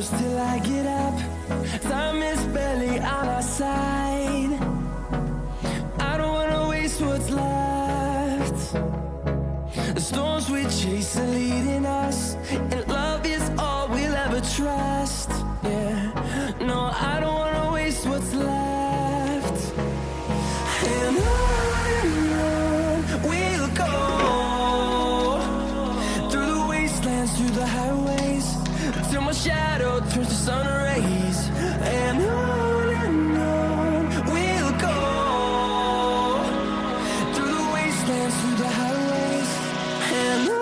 shadows till I get up. Time is barely on our side. I don't wanna waste what's left. The storms we chase are leading us, and love is all we'll ever trust. Yeah, no, I don't wanna waste what's left. And on we'll go, through the wastelands, through the highways, till my shadow turns to sun rays. And on we'll go, through the wastelands, through the highways, and on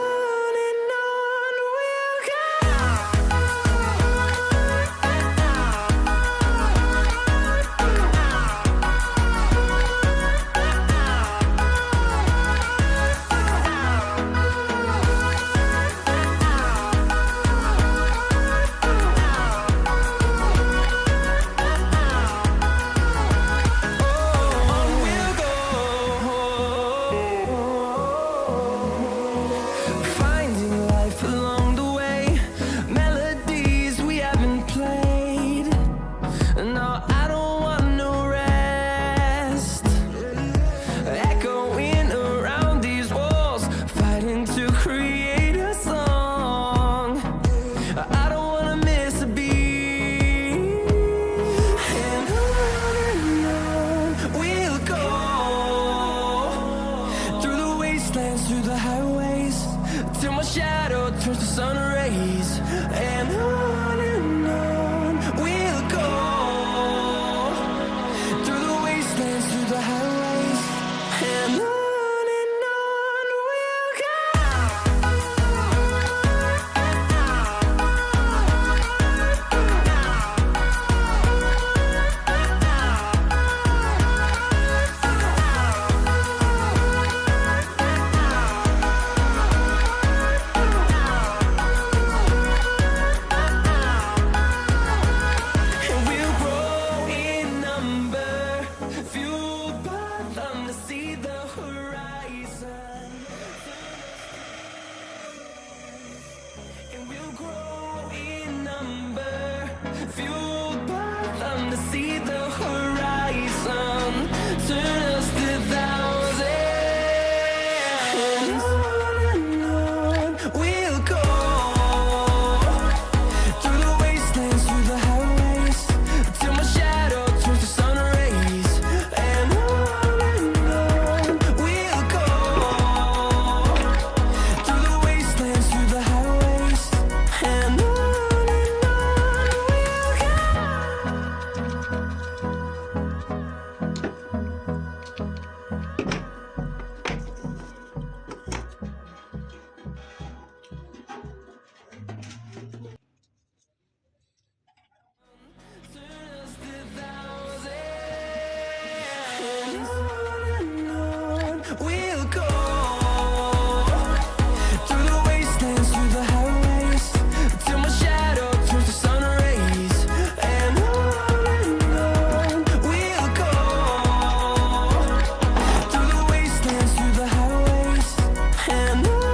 we'll go. Through the highways, till my shadow turns to sun rays. And on we'll go, through the wastelands, through the highways, and on we'll go. See the horizon, and we'll grow in number, fueled by them to see the horizon, turn us to thousands. And on we'll go, through the wastelands, through the highways, till my shadow turns to sun rays. And we'll go, through the wastelands, through the highways, till my shadow turns to sun rays. And on we'll go, through the wastelands, through the highways, and on